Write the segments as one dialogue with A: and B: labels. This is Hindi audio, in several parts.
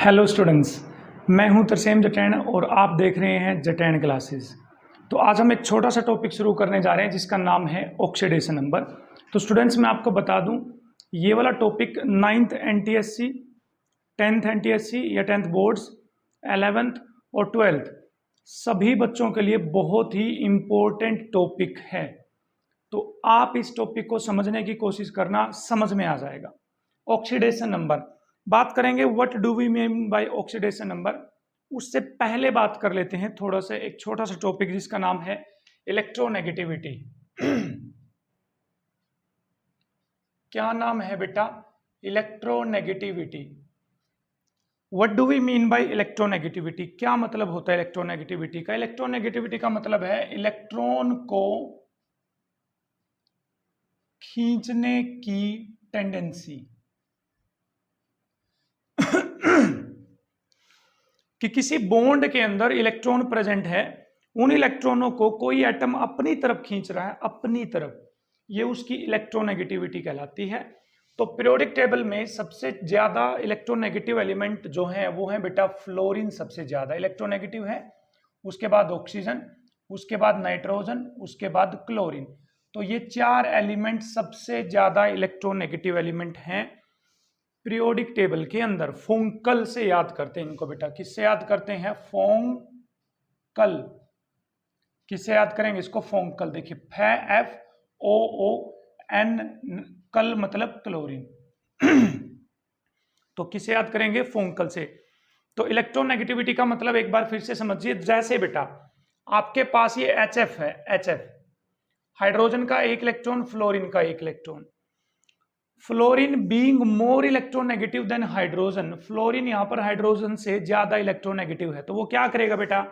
A: हेलो स्टूडेंट्स, मैं हूं तरसेम जटैन और आप देख रहे हैं जटैन क्लासेस। तो आज हम एक छोटा सा टॉपिक शुरू करने जा रहे हैं जिसका नाम है ऑक्सीडेशन नंबर। तो स्टूडेंट्स मैं आपको बता दूं, ये वाला topic 9th NTSC, 10th NTSC या 10th बोर्ड्स, 11th और 12th सभी बच्चों के लिए बहुत ही इम्पोर्टेंट टॉपिक है। तो आप इस टॉपिक को समझने की कोशिश करना, समझ में आ जाएगा। ऑक्सीडेशन नंबर बात करेंगे, what do we mean by oxidation number. उससे पहले बात कर लेते हैं थोड़ा सा एक छोटा सा टॉपिक जिसका नाम है इलेक्ट्रोनेगेटिविटी। क्या नाम है बेटा? Electronegativity. What do we mean by electronegativity? क्या मतलब होता है इलेक्ट्रोनेगेटिविटी का? इलेक्ट्रोनेगेटिविटी का मतलब है इलेक्ट्रॉन को खींचने की टेंडेंसी। कि किसी बॉन्ड के अंदर इलेक्ट्रॉन प्रेजेंट है, उन इलेक्ट्रॉनों को कोई एटम अपनी तरफ खींच रहा है, अपनी तरफ, ये उसकी इलेक्ट्रोनेगेटिविटी कहलाती है। तो पीरियोडिक टेबल में सबसे ज्यादा इलेक्ट्रोनेगेटिव एलिमेंट जो है वो है बेटा फ्लोरीन, सबसे ज्यादा इलेक्ट्रोनेगेटिव है। उसके बाद ऑक्सीजन, उसके बाद नाइट्रोजन, उसके बाद क्लोरीन। तो ये चार एलिमेंट सबसे ज्यादा इलेक्ट्रोनेगेटिव एलिमेंट हैं पीरियोडिक टेबल के अंदर। फोंकल से याद करते हैं इनको बेटा। किससे याद करते हैं? फोंकल। किससे याद करेंगे इसको? फोंकल। देखिए FOON, कल मतलब क्लोरीन। तो किससे याद करेंगे? फोंकल से। तो इलेक्ट्रोनेगेटिविटी का मतलब एक बार फिर से समझिए। जैसे बेटा आपके पास ये HF है, HF हाइड्रोजन का एक इलेक्ट्रॉन, फ्लोरीन का एक electron. Fluorine being more electronegative than hydrogen, fluorine यहां पर हाइड्रोजन से ज्यादा इलेक्ट्रोनेगेटिव है। तो वो क्या करेगा बेटा?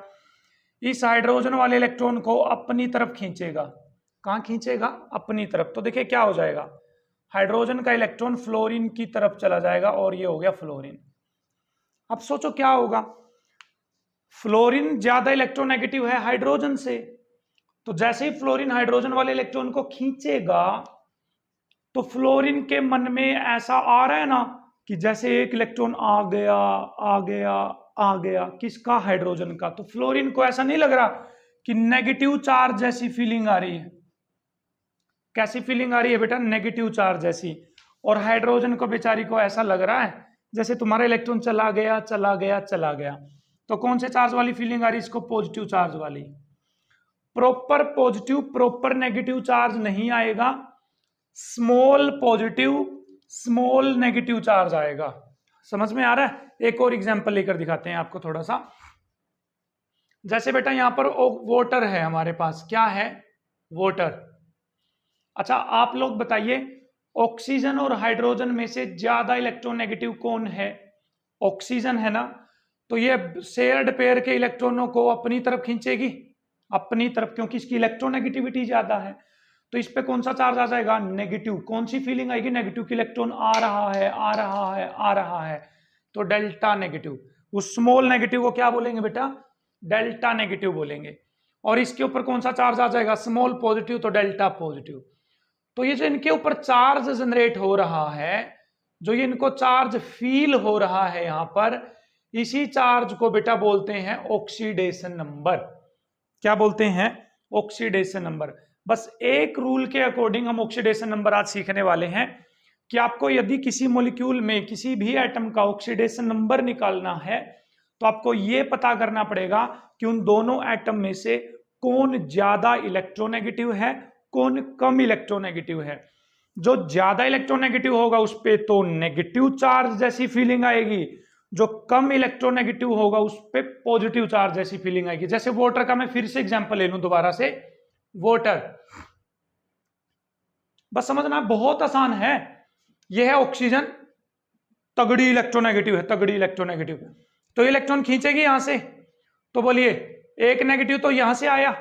A: इस हाइड्रोजन वाले इलेक्ट्रॉन को अपनी तरफ खींचेगा। कहां खींचेगा? अपनी तरफ। तो देखिए क्या हो जाएगा, हाइड्रोजन का इलेक्ट्रॉन फ्लोरीन की तरफ चला जाएगा और ये हो गया फ्लोरीन। अब सोचो क्या होगा, फ्लोरीन ज्यादा इलेक्ट्रोनेगेटिव है हाइड्रोजन से, तो जैसे ही फ्लोरीन हाइड्रोजन वाले इलेक्ट्रॉन को खींचेगा तो फ्लोरीन के मन में ऐसा आ रहा है ना कि जैसे एक इलेक्ट्रॉन आ गया आ गया आ गया। किसका? हाइड्रोजन का। तो फ्लोरीन को ऐसा नहीं लग रहा कि नेगेटिव चार्ज जैसी फीलिंग आ रही है? कैसी फीलिंग आ रही है बेटा? नेगेटिव चार्ज जैसी। और हाइड्रोजन को बेचारी को ऐसा लग रहा है जैसे तुम्हारा इलेक्ट्रॉन चला गया चला गया चला गया। तो कौन से चार्ज वाली फीलिंग आ रही है इसको? पॉजिटिव चार्ज वाली। Proper positive proper negative charge नहीं आएगा, small positive small negative charge आएगा। समझ में आ रहा है? एक और एग्जांपल लेकर दिखाते हैं आपको थोड़ा सा। जैसे बेटा यहां पर वाटर है हमारे पास। क्या है? वाटर। अच्छा आप लोग बताइए, ऑक्सीजन और हाइड्रोजन में से ज्यादा इलेक्ट्रोनेगेटिव कौन है? ऑक्सीजन है ना। तो ये शेयर्ड पेयर के इलेक्ट्रॉनों को अपनी तरफ खींचेगी, अपनी तरफ, क्योंकि इसकी इलेक्ट्रोनेगेटिविटी ज्यादा है। तो इस पे कौन सा चार्ज आ जाएगा? नेगेटिव। कौन सी फीलिंग आएगी? नेगेटिव की इलेक्ट्रॉन आ रहा है आ रहा है आ रहा है। तो डेल्टा नेगेटिव। उस स्मॉल नेगेटिव को क्या बोलेंगे बेटा? डेल्टा नेगेटिव बोलेंगे। और इसके ऊपर कौन सा चार्ज आ जाएगा? स्मॉल पॉजिटिव, तो डेल्टा पॉजिटिव। तो ये जो इनके ऊपर चार्ज जनरेट हो रहा है, जो ये इनको चार्ज फील हो रहा है यहां पर, इसी चार्ज को बेटा बोलते हैं ऑक्सीडेशन नंबर। क्या बोलते हैं? Oxidation number. बस एक रूल के अकॉर्डिंग हम ऑक्सीडेशन नंबर आज सीखने वाले हैं कि आपको यदि किसी मॉलिक्यूल में किसी भी एटम का ऑक्सीडेशन नंबर निकालना है तो आपको यह पता करना पड़ेगा कि उन दोनों एटम में से कौन ज्यादा इलेक्ट्रोनेगेटिव है, कौन कम इलेक्ट्रोनेगेटिव है। जो ज्यादा इलेक्ट्रोनेगेटिव होगा उस पे तो नेगेटिव चार्ज जैसी फीलिंग आएगी, जो कम इलेक्ट्रोनेगेटिव होगा उस पे पॉजिटिव चार्ज जैसी फीलिंग आएगी। जैसे वाटर का मैं फिर से एग्जांपल ले लूं दोबारा से, वाटर। बस समझना बहुत आसान है। यह है ऑक्सीजन, तगड़ी इलेक्ट्रोनेगेटिव है, तगड़ी इलेक्ट्रोनेगेटिव। तो इलेक्ट्रॉन खींचेगी यहां से, तो बोलिए एक नेगेटिव तो यहां से आया,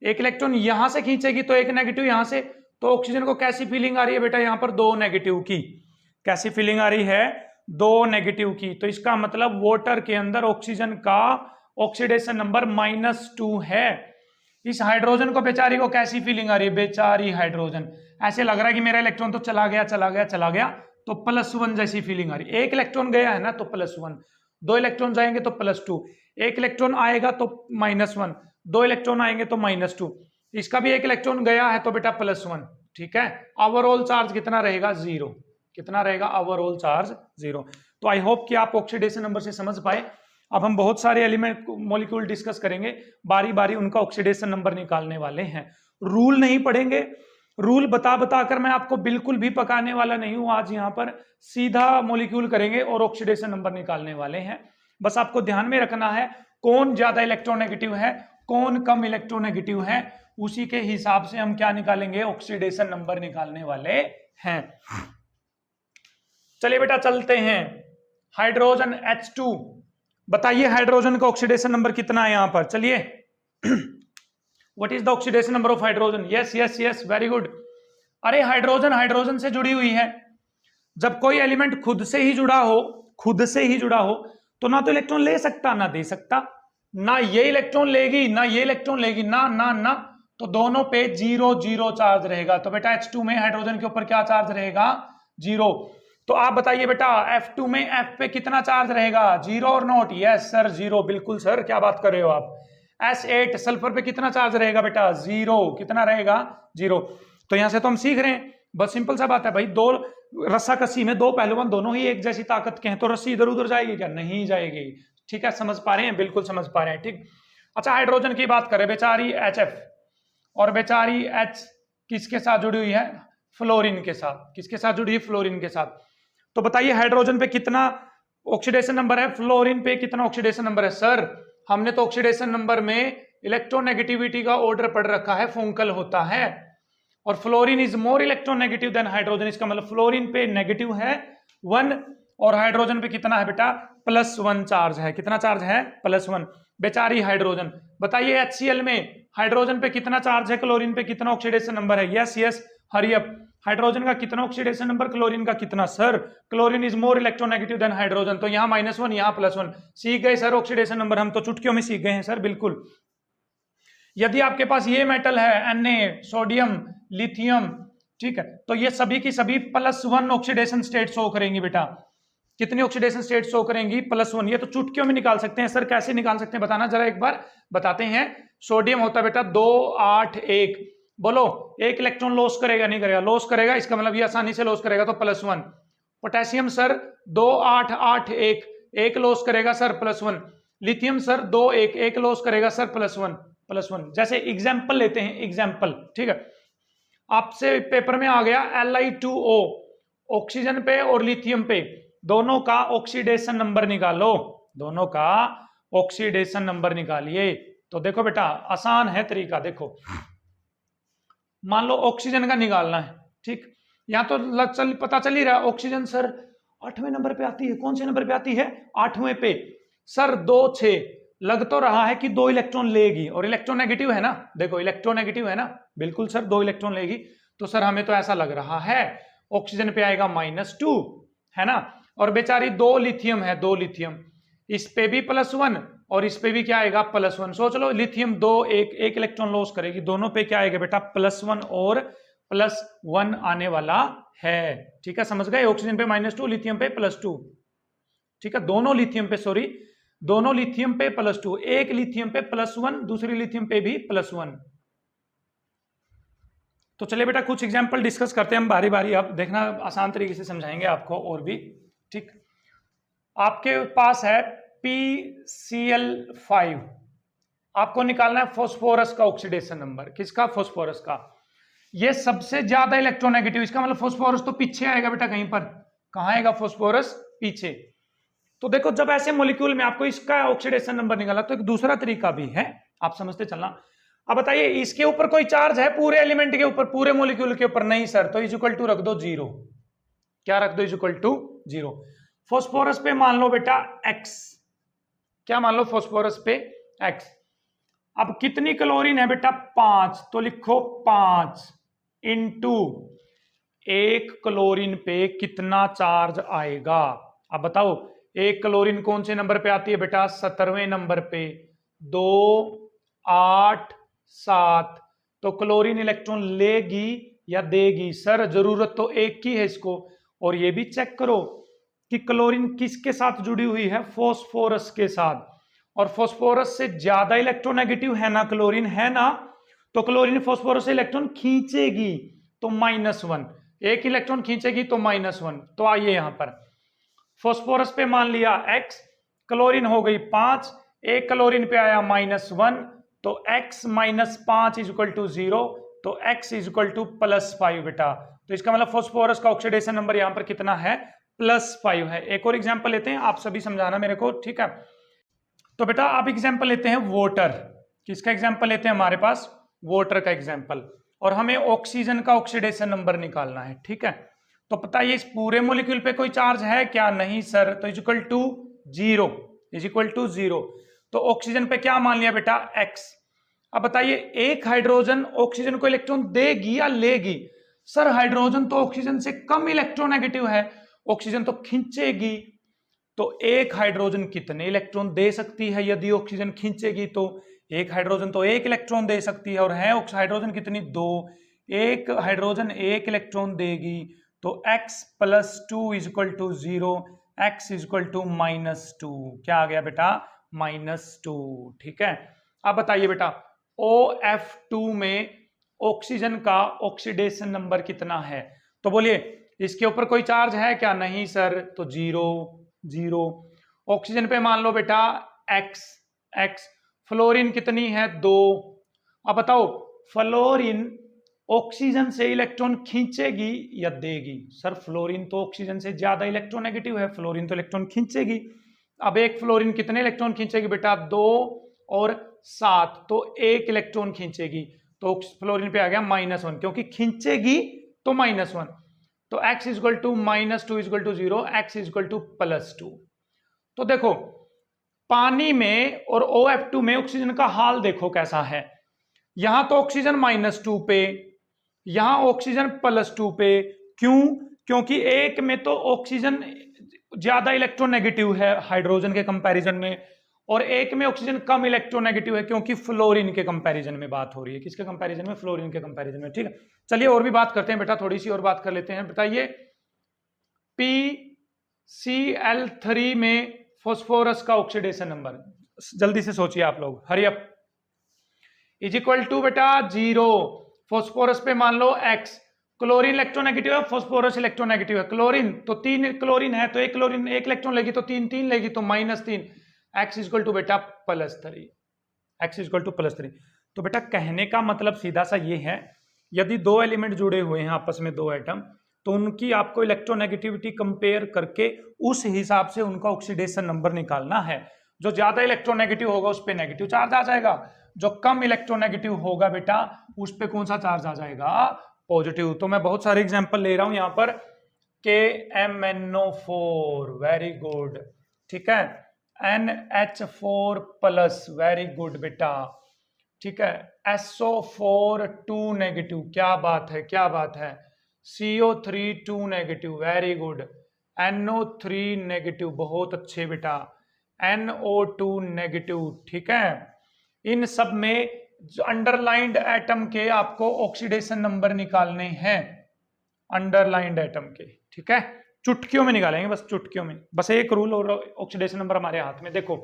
A: एक इलेक्ट्रॉन यहां से खींचेगी तो एक नेगेटिव यहां से। तो ऑक्सीजन को कैसी फीलिंग आ रही है बेटा? यहां पर दो नेगेटिव की। कैसी फीलिंग आ रही है? दो नेगेटिव की। तो इसका मतलब वाटर के अंदर ऑक्सीजन का ऑक्सीडेशन नंबर -2 है। इस हाइड्रोजन को बेचारी को कैसी फीलिंग आ रही है? बेचारी हाइड्रोजन ऐसे लग रहा है कि मेरा इलेक्ट्रॉन तो चला गया चला गया चला गया, तो +1 जैसी फीलिंग आ रही। एक इलेक्ट्रॉन गया है ना तो +1, 2 इलेक्ट्रॉन जाएंगे तो +2, एक इलेक्ट्रॉन आएगा तो -1, 2 इलेक्ट्रॉन आएंगे तो -2, इसका भी एक इलेक्ट्रॉन गया है तो बेटा +1। ठीक है, ओवरऑल चार्ज कितना रहेगा? 0। कितना रहेगा? Overall charge 0। तो आई होप कि आप ऑक्सीडेशन नंबर से समझ पाए। अब हम बहुत सारे एलिमेंट मॉलिक्यूल डिस्कस करेंगे, बारी बारी उनका ऑक्सीडेशन नंबर निकालने वाले हैं। रूल नहीं पढ़ेंगे, रूल बता बता कर मैं आपको बिल्कुल भी पकाने वाला नहीं हूं। आज यहाँ पर सीधा मॉलिक्यूल करेंगे और ऑक्सीडेशन नंबर निकालने वाले हैं। बस आपको ध्यान में रखना है कौन ज्यादा इलेक्ट्रोनेगेटिव है, कौन कम इलेक्ट्रोनेगेटिव है, उसी के हिसाब से हम क्या निकालेंगे? ऑक्सीडेशन नंबर निकालने वाले हैं। चलिए बेटा चलते हैं। हाइड्रोजन H2, बताइए हाइड्रोजन का ऑक्सीडेशन नंबर कितना है यहां पर? चलिए what is the oxidation number of hydrogen? Yes yes yes, very good. अरे हाइड्रोजन हाइड्रोजन से जुड़ी हुई है। जब कोई एलिमेंट खुद से ही जुड़ा हो, खुद से ही जुड़ा हो, तो ना तो इलेक्ट्रॉन ले सकता ना दे सकता, ना ये इलेक्ट्रॉन लेगी ना ये इलेक्ट्रॉन लेगी, ना ना ना, तो दोनों पे 0 0 चार्ज रहेगा। तो बेटा H2 में हाइड्रोजन के ऊपर क्या चार्ज रहेगा? 0। तो आप बताइए बेटा F2 में F पे कितना चार्ज रहेगा? 0 और नॉट? यस सर 0, बिल्कुल सर, क्या बात कर रहे हो आप। S8 सल्फर पे कितना चार्ज रहेगा बेटा? 0। कितना रहेगा? 0। तो यहां से तो हम सीख रहे हैं, बस सिंपल सा बात है भाई, दो रस्साकसी में दो पहलुओं दोनों ही एक जैसी ताकत के हैं, तो रस्सी इधर उधर जाएगी क्या? नहीं जाएगी। ठीक है, समझ पा रहे हैं? बिल्कुल समझ पा रहे हैं। ठीक, अच्छा हाइड्रोजन की बात करें, बेचारी HF और बेचारी H किसके साथ जुड़ी हुई है? फ्लोरीन के साथ। किसके साथ जुड़ी है? फ्लोरीन के साथ। तो बताइए हाइड्रोजन पे कितना ऑक्सीडेशन नंबर है, फ्लोरीन पे कितना ऑक्सीडेशन नंबर है? सर हमने तो ऑक्सीडेशन नंबर में इलेक्ट्रोनेगेटिविटी का ऑर्डर पढ़ रखा है, फुंकल होता है, और fluorine is more electronegative than hydrogen. इसका मतलब फ्लोरीन पे नेगेटिव है 1 और हाइड्रोजन पे कितना है बेटा? +1 चार्ज है। कितना चार्ज है? +1। बेचारी हाइड्रोजन, बताइए HCl में हाइड्रोजन पे कितना चार्ज है, क्लोरीन पे कितना ऑक्सीडेशन नंबर है? Yes yes, hurry up. Hydrogen का कितना ऑक्सीडेशन नंबर, क्लोरीन का कितना? Sir chlorine is more electronegative than hydrogen, तो यहाँ -1 यहाँ +1। सीख गए सर ऑक्सीडेशन नंबर, हम तो चुटकियों में सीख गए हैं सर, बिल्कुल। यदि आपके पास ये मेटल है Na, सोडियम, लिथियम, ठीक है, तो ये सभी की सभी +1 ऑक्सीडेशन स्टेट शो करेंगी बेटा। कितनी ऑक्सीडेशन स्टेट शो करेंगी? +1। ये तो चुटकियों में निकाल सकते हैं सर, कैसे निकाल सकते हैं बताना जरा एक बार, बताते हैं। सोडियम होता है बेटा 2 8 1, बोलो एक इलेक्ट्रॉन लॉस करेगा नहीं करेगा? लॉस करेगा, इसका मतलब ये आसानी से लॉस करेगा, तो +1। पोटेशियम सर 2 8 8 1, एक लॉस करेगा सर +1। लिथियम सर 2 1, एक लॉस करेगा सर +1। जैसे एग्जाम्पल लेते हैं, एग्जाम्पल, ठीक है, आपसे पेपर में आ गया Li2O, ऑक्सीजन पे और लिथियम पे दोनों का ऑक्सीडेशन नंबर निकालो, दोनों का ऑक्सीडेशन नंबर निकालिए। तो देखो बेटा आसान है तरीका, देखो मान लो ऑक्सीजन का निकालना है, ठीक, यहां तो पता चल ही रहा है ऑक्सीजन सर 8वें नंबर पे आती है। कौन से नंबर पे आती है? 8वें पे। सर 2 6, लग तो रहा है कि 2 इलेक्ट्रॉन लेगी, और इलेक्ट्रोनेगेटिव है ना, देखो इलेक्ट्रोनेगेटिव है ना, बिल्कुल सर 2 इलेक्ट्रॉन लेगी, तो सर हमें तो ऐसा लग रहा है ऑक्सीजन पे आएगा -2, है ना। और बेचारी 2 लिथियम है, 2 लिथियम, इस पे भी +1 और इस पे भी क्या आएगा? +1। सोच लो लिथियम 2 1, एक इलेक्ट्रॉन लॉस करेगी, दोनों पे क्या आएगा बेटा? +1 और +1 आने वाला है। ठीक है, समझ गए? ऑक्सीजन पे -2, लिथियम पे +2, ठीक है, दोनों लिथियम पे, सॉरी दोनों लिथियम पे +2, एक लिथियम पे +1, दूसरी लिथियम पे भी +1। तो चलिए बेटा कुछ एग्जांपल डिस्कस करते हैं हम बारी बारी, अब देखना आसान तरीके से समझाएंगे आपको और भी। ठीक, आपके पास है PCl5, आपको निकालना है फॉस्फोरस का ऑक्सीडेशन नंबर। किसका? फॉस्फोरस का। ये सबसे ज्यादा इलेक्ट्रोनेगेटिव, इसका मतलब फॉस्फोरस तो पीछे आएगा बेटा कहीं पर। कहां आएगा फॉस्फोरस? पीछे। तो देखो जब ऐसे मॉलिक्यूल में आपको इसका ऑक्सीडेशन नंबर निकाला, तो एक दूसरा तरीका भी है, आप समझते चलना। अब बताइए इसके ऊपर कोई चार्ज है पूरे एलिमेंट के ऊपर, पूरे मॉलिक्यूल के ऊपर? नहीं सर, तो इक्वल टू रख दो 0। क्या रख दो? Equal to 0। फॉस्फोरस पे मान लो बेटा X, क्या मान लो? फॉस्फोरस पे X। अब कितनी क्लोरीन है बेटा? 5, तो लिखो 5 इंटू 1 क्लोरीन पे कितना चार्ज आएगा? अब बताओ एक क्लोरीन कौन से नंबर पे आती है बेटा? 17वें नंबर पे। 2 8 7, तो क्लोरीन इलेक्ट्रॉन लेगी या देगी? सर जरूरत तो एक की है इसको, और ये भी चेक करो कि क्लोरीन किसके साथ जुड़ी हुई है, फॉस्फोरस के साथ, और फॉस्फोरस से ज्यादा इलेक्ट्रोनेगेटिव है ना क्लोरीन, है ना, तो क्लोरीन फॉस्फोरस से इलेक्ट्रॉन खींचेगी तो -1, एक इलेक्ट्रॉन खींचेगी तो -1। तो आइए यहां पर फॉस्फोरस पे मान लिया x, क्लोरीन हो गई 5, एक क्लोरीन पे आया -1, तो x - 5 = 0, तो x = +5 बेटा। तो इसका मतलब फॉस्फोरस का ऑक्सीडेशन नंबर यहां पर कितना है, +5 है। एक और एग्जांपल लेते हैं, आप सभी समझाना मेरे को, ठीक है। तो बेटा आप एग्जांपल लेते हैं वाटर, किसका एग्जांपल लेते हैं, हमारे पास वाटर का एग्जांपल, और हमें ऑक्सीजन का ऑक्सीडेशन नंबर निकालना है, ठीक है। तो पता है इस पूरे मॉलिक्यूल पे कोई चार्ज है क्या, नहीं सर, तो =0। तो ऑक्सीजन पे क्या मान लिया बेटा, x। अब बताइए एक हाइड्रोजन ऑक्सीजन को इलेक्ट्रॉन देगी या लेगी, सर हाइड्रोजन तो ऑक्सीजन से कम इलेक्ट्रोनेगेटिव है, ऑक्सीजन तो खींचेगी। तो एक हाइड्रोजन कितने इलेक्ट्रॉन दे सकती है, यदि ऑक्सीजन खींचेगी तो एक हाइड्रोजन तो एक इलेक्ट्रॉन दे सकती है, और है हाइड्रोजन कितनी, 2, एक हाइड्रोजन एक इलेक्ट्रॉन देगी, तो x + 2 = 0, x = -2, क्या आ गया बेटा, -2, ठीक है। अब बताइए बेटा OF2 में ऑक्सीजन का ऑक्सीडेशन नंबर कितना है, तो बोलिए इसके ऊपर कोई चार्ज है क्या, नहीं सर, तो 0। ऑक्सीजन पे मान लो बेटा x, फ्लोरीन कितनी है, 2। अब बताओ फ्लोरीन ऑक्सीजन से इलेक्ट्रॉन खींचेगी या देगी, सर फ्लोरीन तो ऑक्सीजन से ज्यादा इलेक्ट्रोनेगेटिव है, फ्लोरीन तो इलेक्ट्रॉन खींचेगी। अब एक फ्लोरीन कितने इलेक्ट्रॉन खींचेगी बेटा, 2 और 7, तो एक इलेक्ट्रॉन खींचेगी, तो फ्लोरीन पे आ गया -1, क्योंकि खींचेगी तो -1, तो x = -2 = 0, x = +2। तो देखो पानी में और OF2 में ऑक्सीजन का हाल देखो कैसा है, यहां तो ऑक्सीजन -2 पे, यहां ऑक्सीजन +2 पे, क्यों, क्योंकि एक में तो ऑक्सीजन ज्यादा इलेक्ट्रोनेगेटिव है हाइड्रोजन के कंपैरिजन में, और एक में ऑक्सीजन कम इलेक्ट्रोनेगेटिव है, क्योंकि फ्लोरीन के कंपैरिजन में बात हो रही है, किसके कंपैरिजन में, फ्लोरीन के कंपैरिजन में, ठीक है। चलिए और भी बात करते हैं बेटा, थोड़ी सी और बात कर लेते हैं। बताइए PCl3 में फॉस्फोरस का ऑक्सीडेशन नंबर, जल्दी से सोचिए आप लोग, हरी अप, = बेटा 0, फॉस्फोरस पे मान लो x, क्लोरीन इलेक्ट्रोनेगेटिव है, फॉस्फोरस इलेक्ट्रोनेगेटिव है, क्लोरीन तो 3 क्लोरीन है, तो एक क्लोरीन एक इलेक्ट्रॉन लेगी, तो 3 लेगी, तो -3, x = बेटा +3, x = +3। तो बेटा कहने का मतलब सीधा सा ये है, यदि दो एलिमेंट जुड़े हुए हैं आपस में, दो एटम, तो उनकी आपको इलेक्ट्रोनेगेटिविटी कंपेयर करके उस हिसाब से उनका ऑक्सीडेशन नंबर निकालना है। जो ज्यादा इलेक्ट्रोनेगेटिव होगा उस पे नेगेटिव चार्ज आ जाएगा, जो कम इलेक्ट्रोनेगेटिव होगा बेटा उस पे कौन सा चार्ज आ जाएगा, पॉजिटिव। तो मैं बहुत सारे एग्जांपल ले रहा हूं यहां पर, KMnO4, वेरी गुड, ठीक है, NH4+, वेरी गुड बेटा, ठीक है, SO4 2 नेगेटिव, क्या बात है, क्या बात है, CO3 2 negative, very good, NO3 negative, बहुत अच्छे बेटा, NO2 नेगेटिव, ठीक है। इन सब में अंडरलाइंड एटम के आपको ऑक्सीडेशन नंबर निकालने हैं, अंडरलाइंड एटम के, ठीक है, चुटकियों में निकालेंगे, बस चुटकियों में, बस एक रूल और ऑक्सीडेशन नंबर हमारे हाथ में। देखो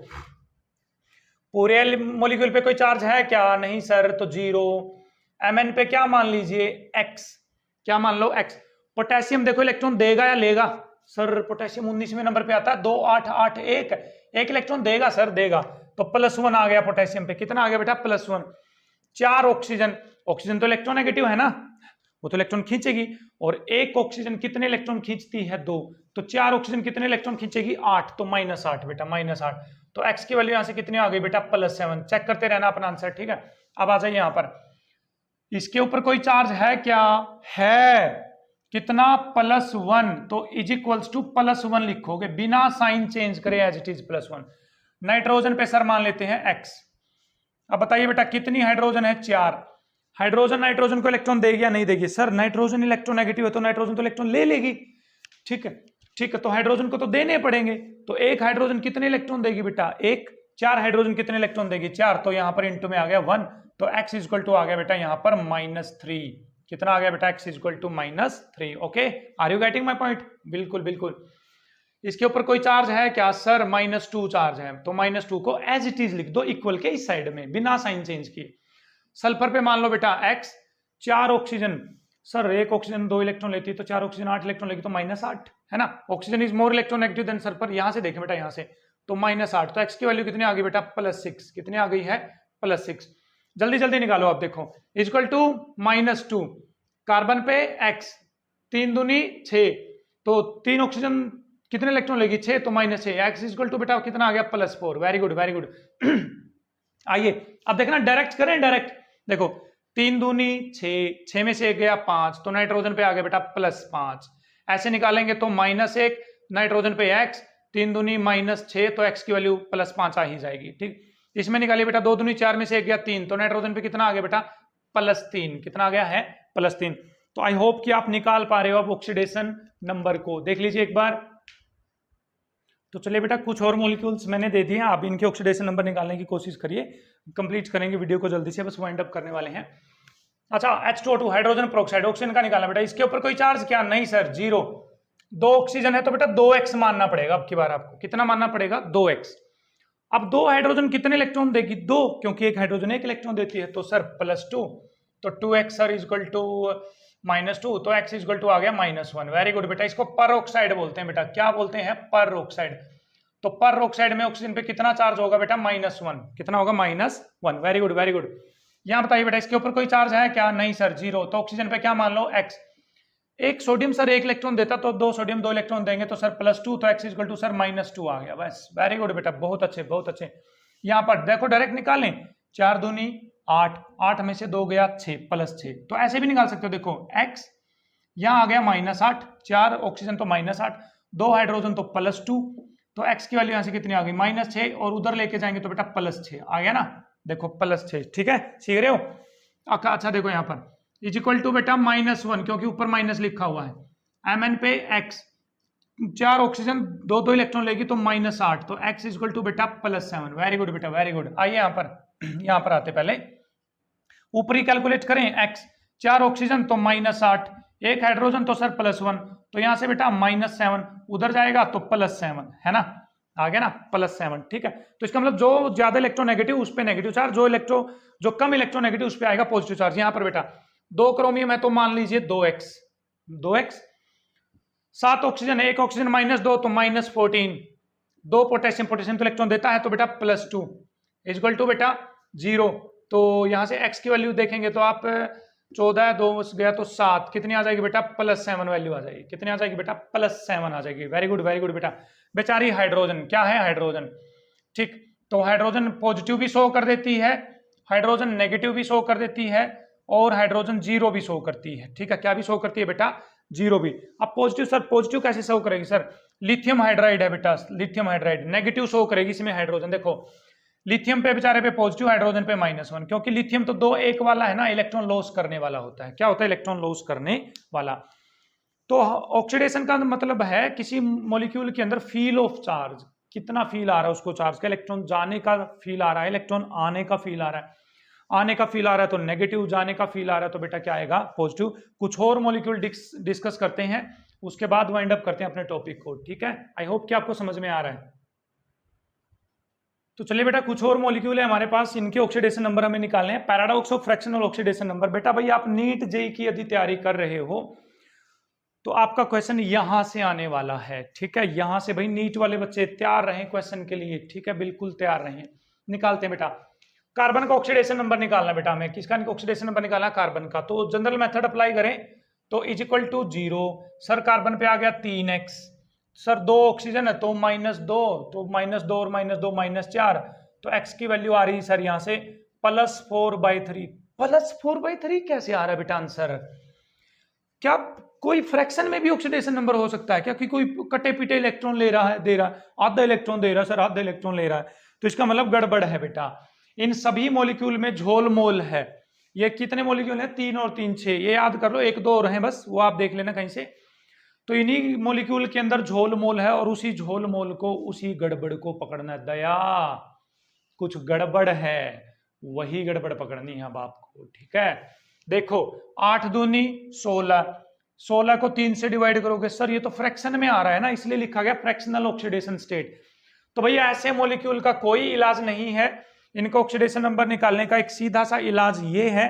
A: पूरे मॉलिक्यूल पे कोई चार्ज है क्या, नहीं सर, तो 0। Mn पे क्या मान लीजिए, x, क्या मान लो, x। पोटेशियम देखो इलेक्ट्रॉन देगा या लेगा, सर पोटेशियम 19वें नंबर पे आता है, 2 8 8 1, एक इलेक्ट्रॉन देगा सर, देगा, तो +1 आ गया पोटेशियम पे, कितना आ गया बेटा, +1। 4 ऑक्सीजन, ऑक्सीजन तो इलेक्ट्रोनेगेटिव है ना, वो तो इलेक्ट्रॉन खींचेगी, और एक ऑक्सीजन कितने इलेक्ट्रॉन खींचती है, 2, तो 4 ऑक्सीजन कितने इलेक्ट्रॉन खींचेगी, 8, तो -8 बेटा, -8। तो x की वैल्यू यहां से कितनी आ गई बेटा, +7। चेक करते रहना अपना आंसर, ठीक है। अब आ जाइए यहां पर, इसके ऊपर कोई चार्ज है क्या, है, कितना, +1, तो +1 लिखोगे बिना साइन चेंज करे, एज इट इज +1। नाइट्रोजन पे सर मान लेते हैं x। अब बताइए बेटा कितनी हाइड्रोजन है, 4। हाइड्रोजन नाइट्रोजन को इलेक्ट्रॉन देगी या नहीं देगी, सर नाइट्रोजन इलेक्ट्रोनेगेटिव है, तो नाइट्रोजन तो इलेक्ट्रॉन ले लेगी, ठीक है, ठीक है, तो हाइड्रोजन को तो देने पड़ेंगे, तो एक हाइड्रोजन कितने इलेक्ट्रॉन देगी बेटा, 1। 4 हाइड्रोजन कितने इलेक्ट्रॉन देगी, 4, तो यहां पर इंटू में आ गया 1, तो x = आ गया बेटा यहां पर -3, कितना आ गया बेटा x is equal to -3। Okay, are you getting my point? बिल्कुल बिल्कुल। इसके ऊपर कोई चार्ज है क्या सर? -2 चार्ज है, तो -2 को एज इट इज लिख दो इक्वल के इस साइड में बिना साइन चेंज किए। सल्फर पे मान लो बेटा x, 4 ऑक्सीजन, सर एक ऑक्सीजन 2 इलेक्ट्रॉन लेती है तो 4 ऑक्सीजन 8 इलेक्ट्रॉन लेगी तो -8 है ना। Oxygen is more electronegative than sulphur, यहां से देखें बेटा यहां से, तो -8, तो x की वैल्यू कितनी आ गई बेटा? +6। कितनी आ गई है? +6। जल्दी जल्दी निकालो आप, देखो इक्वल टू -2, कार्बन पे x, 3 दूनी 6, तो 3 ऑक्सीजन कितने इलेक्ट्रॉन लेगी? 6, तो -6, x इक्वल टू बेटा कितना आ गया? +4। Very good very good. आइए अब देखना, डायरेक्ट करें, डायरेक्ट देखो, 3 दूनी 6, 6 में से 1 गया 5, तो नाइट्रोजन पे आ गया बेटा +5। ऐसे निकालेंगे तो -1, नाइट्रोजन पे x, 3 दूनी -6, तो x की वैल्यू +5 आ ही जाएगी। ठीक, इसमें निकालिए बेटा 2 दूनी 4 में से 1 गया 3, तो नाइट्रोजन पे कितना आ गया बेटा? +3। कितना आ गया है? +3। तो आई होप कि आप निकाल पा रहे हो अब ऑक्सीडेशन नंबर को। देख लीजिए एक बार। तो चलिए बेटा, कुछ और मॉलिक्यूल्स मैंने दे दिए, आप इनके ऑक्सीडेशन नंबर निकालने की कोशिश करिए। कंप्लीट करेंगे वीडियो को जल्दी से, बस वाइंड अप करने वाले हैं। अच्छा, H2O2 हाइड्रोजन प्रोक्साइड, ऑक्सीजन का निकालना बेटा। इसके ऊपर कोई चार्ज क्या? नहीं सर, 0। 2 ऑक्सीजन है तो बेटा 2x मानना पड़ेगा। अब की बार आपको कितना मानना पड़ेगा? 2x। अब 2 हाइड्रोजन कितने इलेक्ट्रॉन देगी? 2, क्योंकि एक हाइड्रोजन 1 इलेक्ट्रॉन देती है, तो सर +2, तो 2x सर इक्वल टू -2, तो x इक्वल टू आ गया -1। वेरी गुड बेटा, इसको पर ऑक्साइड बोलते हैं बेटा। क्या बोलते हैं? पर ऑक्साइड। तो पर ऑक्साइड में ऑक्सीजन पे कितना चार्ज होगा बेटा? -1। कितना होगा? -1। Very good very good. यहां बताइए बेटा, इसके ऊपर कोई चार्ज है क्या? नहीं सर, 0। तो ऑक्सीजन पे क्या मान लो? x। एक सोडियम सर 1 इलेक्ट्रॉन देता तो 2 सोडियम 2 इलेक्ट्रॉन देंगे, तो सर +2, तो x इक्वल टू सर -2 आ गया। बस, वेरी गुड बेटा, बहुत अच्छे बहुत अच्छे। यहाँ पर देखो डायरेक्ट निकालें, 4 दूनी 8, 8 में से 2 गया 6, +6, तो ऐसे भी निकाल सकते हो। देखो x यहाँ आ गया -8, 4 ऑक्सीजन तो -8, 2 हाइड्रोजन तो +2, तो x की वैल्यू यहाँ से कितनी आ गई? -6, और उधर लेके जाएंगे तो बेटा +6 आ गया ना। देखो +6, ठीक है, सीख रहे हो? अच्छा देखो यहाँ पर इज इक्वल टू बेटा -1, क्योंकि ऊपर माइनस लिखा हुआ है। Mn पे x, 4 ऑक्सीजन 2 इलेक्ट्रॉन लेगी तो -8, तो x इक्वल टू बेटा +7। वेरी गुड बेटा वेरी गुड। आइए यहाँ पर आते, पहले ऊपरी कैलकुलेट करें। x, 4 ऑक्सीजन तो -8, 1 हाइड्रोजन तो सर +1, तो यहां से बेटा -7, उधर जाएगा तो +7 है ना, आ गया ना +7। ठीक है, तो इसका मतलब जो ज्यादा इलेक्ट्रोनेगेटिव उस पे नेगेटिव चार्ज, जो कम इलेक्ट्रोनेगेटिव उस पे आएगा पॉजिटिव चार्ज। यहां पर बेटा 2 क्रोमियम है तो मान लीजिए 2x, 7 ऑक्सीजन, 1 ऑक्सीजन -2 तो -14, 2 पोटेशियम तो इलेक्ट्रॉन देता है तो बेटा +2 इक्वल टू बेटा 0। तो यहां से x की वैल्यू देखेंगे तो आप 14, 2 गया तो 7, कितनी आ जाएगी बेटा? +7 वैल्यू आ जाएगी। कितनी आ जाएगी बेटा? +7 आ जाएगी। वेरी गुड बेटा। बेचारी हाइड्रोजन, क्या है हाइड्रोजन? ठीक, तो हाइड्रोजन पॉजिटिव भी शो कर देती है, हाइड्रोजन नेगेटिव भी शो कर देती है, और हाइड्रोजन 0 भी शो करती है। ठीक है, क्या भी शो करती है बेटा? 0 भी। अब पॉजिटिव, सर पॉजिटिव कैसे शो करेगी? सर लिथियम हाइड्राइड है बेटा, लिथियम हाइड्राइड नेगेटिव शो करेगी इसमें हाइड्रोजन। देखो लिथियम पे बेचारे पे पॉजिटिव, हाइड्रोजन पे -1, क्योंकि लिथियम तो 2 1 वाला है ना, इलेक्ट्रॉन लॉस करने वाला होता है। क्या होता है? इलेक्ट्रॉन लॉस करने वाला। तो ऑक्सीडेशन का मतलब है किसी मॉलिक्यूल के अंदर फील ऑफ चार्ज, कितना फील आ रहा है उसको चार्ज का, इलेक्ट्रॉन जाने का फील आ रहा है, इलेक्ट्रॉन आने का फील आ रहा है। आने का फील आ रहा है तो नेगेटिव, जाने का फील आ रहा है तो बेटा क्या आएगा? पॉजिटिव। कुछ और मॉलिक्यूल डिस्कस करते हैं, उसके बाद वाइंड अप करते हैं अपने टॉपिक को। ठीक है, आई होप कि आपको समझ में आ रहा है। तो चलिए बेटा, कुछ और मॉलिक्यूल है हमारे पास, इनके ऑक्सीडेशन नंबर हमें निकालने हैं। Paradox of fractional oxidation number. बेटा भाई आप नीट जेई की यदि तैयारी कर रहे हो तो आपका क्वेश्चन यहां से आने वाला है। ठीक है, यहां से भाई नीट वाले बच्चे तैयार रहें क्वेश्चन के लिए। ठीक है, बिल्कुल तैयार रहें। निकालते हैं बेटा, कार्बन का ऑक्सीडेशन नंबर निकालना बेटा हमें। किसका ऑक्सीडेशन नंबर निकालना? कार्बन का। तो जनरल मेथड अप्लाई करें तो is equal to 0। Sir carbon पे आ गया 3x, सर 2 ऑक्सीजन है तो -2, तो -2 और -2 -4, तो x की वैल्यू आ रही सर यहां से +4/3। +4/3 कैसे आ रहा है बेटा आंसर? क्या कोई फ्रैक्शन में भी ऑक्सीडेशन नंबर हो सकता है क्या? कि कोई कटे पीटे इलेक्ट्रॉन ले रहा है, दे रहा है, आधा इलेक्ट्रॉन दे रहा है सर, आधा इलेक्ट्रॉन ले रहा है, तो इसका मतलब गड़बड़ है बेटा। इन सभी मॉलिक्यूल में झोल मोल है। ये कितने मॉलिक्यूल हैं? 3 और 3 6, ये याद कर लो, 1 2 और हैं बस, वो आप देख लेना कहीं से। तो इन्हीं मॉलिक्यूल के अंदर झोल मोल है, और उसी झोल मोल को, उसी गड़बड़ को पकड़ना है। दया, कुछ गड़बड़ है, वही गड़बड़ पकड़नी है अब आपको। ठीक है, देखो 8 दूनी 16, 16 को 3 से डिवाइड करोगे सर ये तो फ्रैक्शन में आ रहा है ना, इसलिए लिखा गया फ्रैक्शनल ऑक्सीडेशन स्टेट। तो भैया ऐसे मॉलिक्यूल का कोई इलाज नहीं है, इनका ऑक्सीडेशन नंबर निकालने का एक सीधा सा इलाज ये है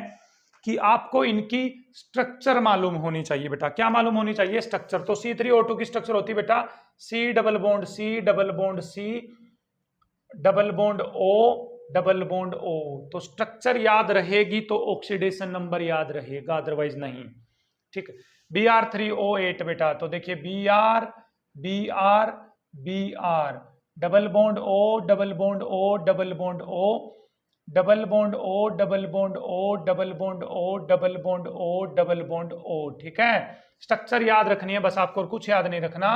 A: कि आपको इनकी स्ट्रक्चर मालूम होनी चाहिए बेटा। क्या मालूम होनी चाहिए? स्ट्रक्चर। तो C3O2 की स्ट्रक्चर होती है बेटा C double bond C double bond C double bond O double bond O। तो स्ट्रक्चर याद रहेगी तो ऑक्सीडेशन नंबर याद रहेगा, अदरवाइज नहीं। ठीक, Br3O8 बेटा, तो देखिए Br Br Br double bond O double bond O double bond O double bond O double bond O double bond O double bond O double bond O। ठीक है, स्ट्रक्चर याद रखनी है बस आपको, और कुछ याद नहीं रखना।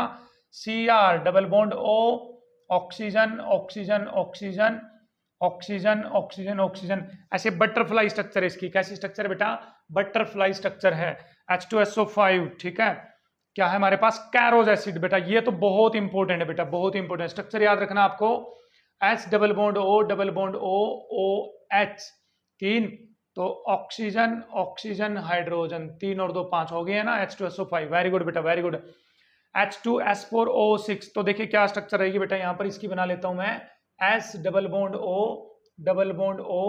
A: Cr double bond O, oxygen oxygen oxygen oxygen oxygen oxygen, ऐसे बटरफ्लाई स्ट्रक्चर है इसकी। कैसी स्ट्रक्चर बेटा? बटरफ्लाई स्ट्रक्चर है। H2SO5। ठीक है, क्या है हमारे पास? कैरोज एसिड बेटा, ये तो बहुत इंपॉर्टेंट है बेटा, बहुत इंपॉर्टेंट। स्ट्रक्चर याद रखना आपको, H double bond O double bond O OH 3, तो ऑक्सीजन ऑक्सीजन हाइड्रोजन 3 और 2 5 हो गए है ना, H2SO5। वेरी गुड बेटा, वेरी गुड। H2S4O6, तो देखिए क्या स्ट्रक्चर रहेगी बेटा यहाँ पर, इसकी बना लेता हूं मैं। S double bond O double bond O,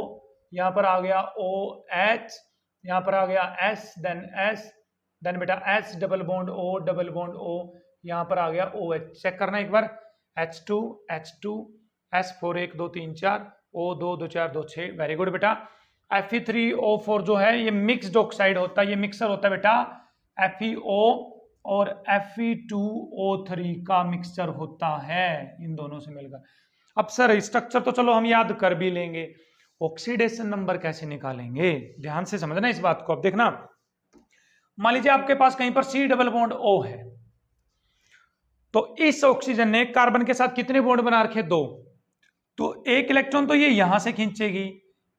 A: यहाँ पर आ गया OH, यहाँ पर आ गया S, देन बेटा S double bond O double bond O, यहाँ पर आ गया OH। चेक करना एक बार, H2 S4 1 2 3 4 O2 2 4 2 6। Very good बेटा। Fe3O4 जो है ये मिक्स्ड ऑक्साइड होता है, ये मिक्सर होता है बेटा, FeO और Fe2O3 का मिक्सचर होता है इन दोनों से मिलकर। अब सर स्ट्रक्चर तो चलो हम याद कर भी लेंगे, ऑक्सीडेशन नंबर कैसे निकालेंगे? ध्यान से समझना इस बात को। अब देखना, मान लीजिए आपके पास कहीं पर C डबल बॉन्ड O है, तो इस ऑक्सीजन ने कार्बन के साथ कितने बॉन्ड बना रखे? 2। तो एक इलेक्ट्रॉन तो ये यहां से खींचेगी,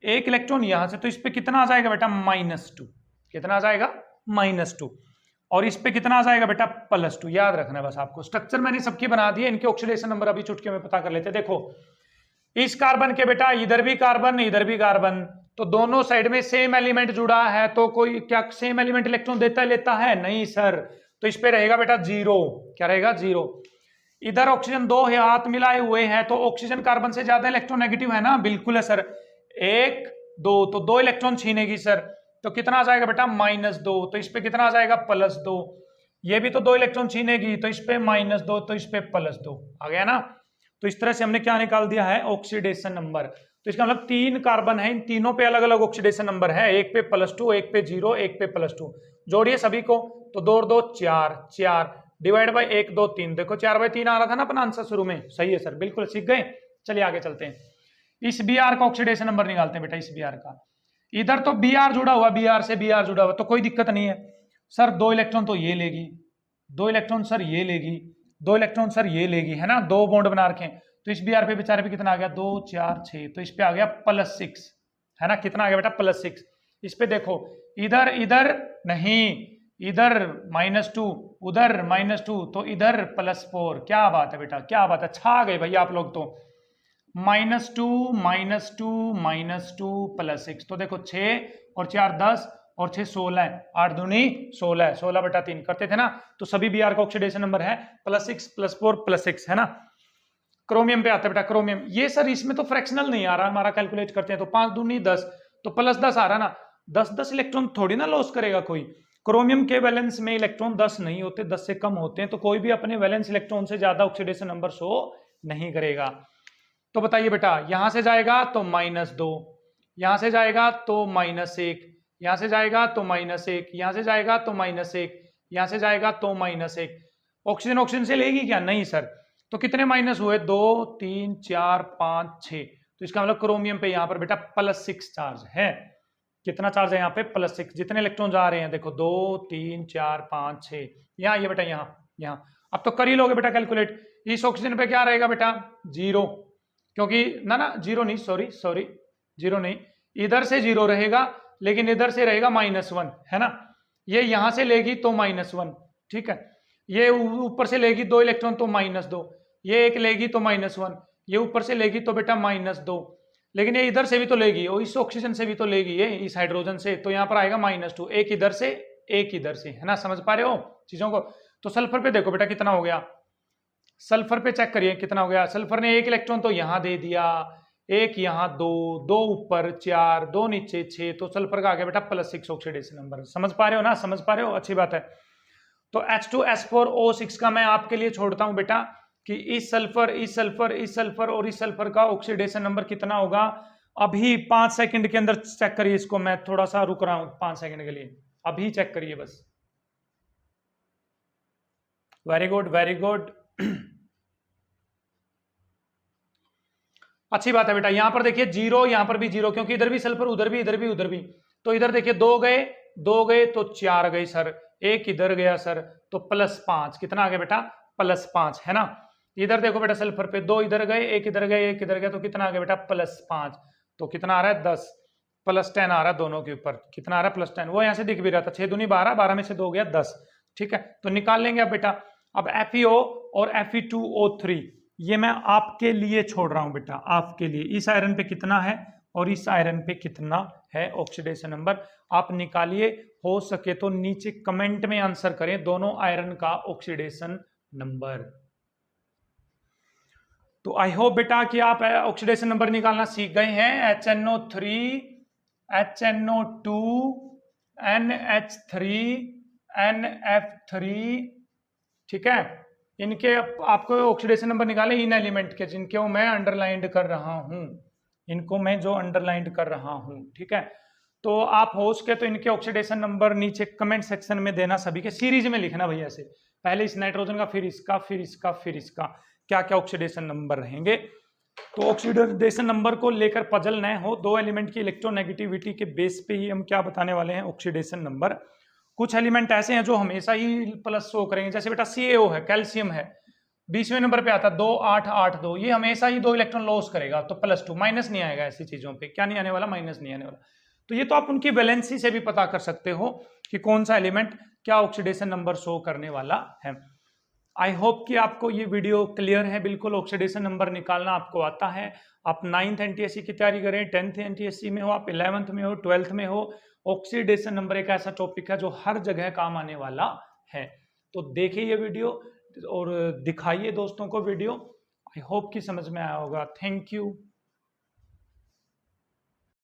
A: एक इलेक्ट्रॉन यहां से, तो इस पे कितना आ जाएगा बेटा? -2। कितना आ जाएगा? -2। और इस पे कितना आ जाएगा बेटा? +2। याद रखना है बस आपको। स्ट्रक्चर मैंने सबकी बना दी है, इनके ऑक्सीडेशन नंबर अभी चुटकी में पता कर लेते। देखो इस कार्बन के बेटा इधर भी कार्बन इधर भी कार्बन, तो दोनों साइड में सेम एलिमेंट जुड़ा है, तो कोई क्या सेम एलिमेंट इलेक्ट्रॉन देता लेता है? नहीं सर, तो इस पे रहेगा बेटा 0। क्या रहेगा? 0। इधर ऑक्सीजन 2 हाथ मिलाए हुए हैं, तो ऑक्सीजन कार्बन से ज्यादा इलेक्ट्रोनेगेटिव है ना? बिल्कुल है सर। 1 2, तो 2 इलेक्ट्रॉन छीनेगी सर, तो कितना आ जाएगा बेटा? -2। तो इस पे कितना आ जाएगा? +2। ये भी तो 2 इलेक्ट्रॉन छीनेगी, तो इस पे -2, तो इस पे +2 आ गया ना। तो इस तरह से हमने क्या निकाल दिया है? Oxidation number. तो इसका मतलब 3 कार्बन है, इन तीनों पे अलग अलग ऑक्सीडेशन नंबर है, एक पे +2, एक पे 0, एक पे +2। जोड़िए सभी को, तो 2 और 2 4, 4 डिवाइड बाय 1 2 3। देखो 4/3 आ रहा था ना अपना आंसर शुरू में। सही है सर, बिल्कुल सीख गए। चलिए आगे चलते हैं, इस Br का ऑक्सीडेशन नंबर निकालते हैं बेटा। इस Br का, इधर तो Br जुड़ा हुआ, Br से Br जुड़ा हुआ, तो कोई दिक्कत नहीं है सर। 2 इलेक्ट्रॉन तो ये लेगी, 2 इलेक्ट्रॉन सर ये लेगी, 2 इलेक्ट्रॉन सर ये लेगी, है ना? 2 बॉन्ड बना रखे हैं, तो इस Br पे बेचारे पे कितना आ गया? 2 4 6, तो इस पे आ गया +6, है ना? कितना आ गया बेटा? +6। इस पे देखो, इधर इधर नहीं, इधर -2, उधर -2, तो इधर +4। क्या बात है बेटा, क्या बात है, छा गए भैया आप लोग तो। -2 -2 -2 +6, तो देखो 6 और 4 10 और 6 16, 8 दूनी 16, 16/3 करते थे ना। तो सभी Br का ऑक्सीडेशन नंबर है +6 +4 +6, है ना? क्रोमियम पे आता है बेटा, क्रोमियम। ये सर इसमें तो फ्रैक्शनल नहीं आ रहा हमारा, कैलकुलेट करते हैं तो 5 दूनी 10, तो +10 आ रहा ना। 10 इलेक्ट्रॉन थोड़ी ना लॉस करेगा कोई। क्रोमियम के वैलेंस में इलेक्ट्रॉन 10 नहीं होते, 10 से कम होते हैं, तो कोई भी अपने वैलेंस इलेक्ट्रॉन से ज्यादा ऑक्सीडेशन नंबर शो नहीं करेगा। तो बताइए बेटा, यहां से जाएगा तो -2, यहां से जाएगा तो -1, यहां से जाएगा तो -1, यहां से जाएगा तो -1, यहां से जाएगा तो -1। ऑक्सीजन ऑक्सीजन से लेगी क्या? नहीं सर। तो कितने माइनस हुए? 2 3 4 5 6। तो इसका मतलब क्रोमियम पे यहाँ पर बेटा +6 चार्ज है। कितना चार्ज है यहाँ पे? +6। जितने इलेक्ट्रॉन जा रहे हैं देखो, 2 3 4 5 6, यहाँ ये बेटा यहाँ। अब तो कर ही लोगे बेटा कैलकुलेट। इस ऑक्सीजन पे क्या रहेगा बेटा? 0, क्योंकि ना 0 नहीं, सॉरी 0 नहीं, इधर से 0 रहेगा, लेकिन इधर से रहेगा -1, है ना? ये यहां से लेगी तो -1, ठीक है। ये ऊपर से लेगी 2 इलेक्ट्रॉन तो -2, ये एक लेगी तो -1, ये ऊपर से लेगी तो बेटा -2, लेकिन ये इधर से भी तो लेगी और इस ऑक्सीजन से भी तो लेगी ये, इस हाइड्रोजन से, तो यहाँ पर आएगा -2, एक इधर से एक इधर से, है ना, समझ पा रहे हो चीजों को। तो सल्फर पे देखो बेटा कितना हो गया, सल्फर पे चेक करिए कितना हो गया। सल्फर ने एक इलेक्ट्रॉन तो यहां दे दिया, एक यहां दो, दो ऊपर 4, दो नीचे 6, तो सल्फर का आ गया बेटा +6 ऑक्सीडेशन नंबर। समझ पा रहे हो ना, समझ पा रहे हो, अच्छी बात है। तो H2S4O6 का मैं आपके लिए छोड़ता हूं बेटा कि इस सल्फर, इस सल्फर, इस सल्फर और इस सल्फर का ऑक्सीडेशन नंबर कितना होगा। अभी 5 सेकंड के अंदर चेक करिए इसको, मैं थोड़ा सा रुक रहा हूं 5 सेकंड के लिए, अभी चेक करिए बस। Very good, very good. अच्छी बात है बेटा। यहां पर देखिए 0, यहां पर भी 0, क्योंकि इधर भी सल्फर, उधर भी, इधर भी, उधर भी। तो इधर देखिए 2 गए, 2 गए तो 4 गए सर, एक इधर गया सर, तो +5, कितना आ गया बेटा, +5, है ना। इधर देखो बेटा सल्फर पे 2 इधर गए, एक इधर गए, एक इधर गया, तो कितना आ गया बेटा +5, तो कितना आ रहा है 10, +10 आ रहा है दोनों के ऊपर, कितना आ रहा है +10, वो यहां से दिख भी रहा था, 6 दूनी 12, 12 में से 2 गया 10, ठीक है। तो निकाल लेंगे अब बेटा। अब FeO और Fe2O3 ये मैं आपके लिए छोड़ रहा हूं बेटा, आपके लिए। इस आयरन पे कितना है और इस आयरन पे कितना है ऑक्सीडेशन नंबर, आप निकालिए। हो सके तो नीचे कमेंट में आंसर करें दोनों आयरन का ऑक्सीडेशन नंबर। तो आई होप बेटा कि आप ऑक्सीडेशन नंबर निकालना सीख गए हैं। HNO3, HNO2, NH3, NF3, ठीक है। इनके आपको ऑक्सीडेशन नंबर निकाले इन एलिमेंट के, जिनको मैं अंडरलाइंड कर रहा हूं, इनको मैं जो अंडरलाइंड कर रहा हूं, ठीक है। तो आप हो सके तो इनके ऑक्सीडेशन नंबर नीचे कमेंट सेक्शन में देना, सभी के सीरीज में लिखना भैया से, पहले इस नाइट्रोजन का, फिर इसका, फिर इसका, फिर इसका, क्या क्या ऑक्सीडेशन नंबर रहेंगे। तो ऑक्सीडेशन नंबर को लेकर पजल न हो, 2 एलिमेंट की इलेक्ट्रोनेगेटिविटी के बेस पे ही हम क्या बताने वाले हैं, ऑक्सीडेशन नंबर। कुछ एलिमेंट ऐसे हैं जो हमेशा ही प्लस शो करेंगे, जैसे बेटा CaO है, कैल्शियम है, 20वें नंबर पे आता है 2, 8, 8, 2, ये हमेशा ही 2 इलेक्ट्रॉन लॉस करेगा, तो +2, माइनस नहीं आएगा ऐसी चीजों पे, क्या नहीं आने वाला, माइनस नहीं आने वाला। तो ये तो आप उनकी वैलेंसी से भी पता कर सकते हो कि कौन सा एलिमेंट क्या ऑक्सीडेशन नंबर शो करने वाला है। आई होप कि आपको ये वीडियो क्लियर है बिल्कुल, ऑक्सीडेशन नंबर निकालना आपको आता है। आप 9th NTSC की तैयारी करें, 10th NTSC में हो, आप 11th में हो, 12th में हो, ऑक्सीडेशन नंबर एक ऐसा टॉपिक है जो हर जगह काम आने वाला है। तो देखिए ये वीडियो और दिखाइए दोस्तों को वीडियो। आई होप कि समझ में आया होगा। Thank you.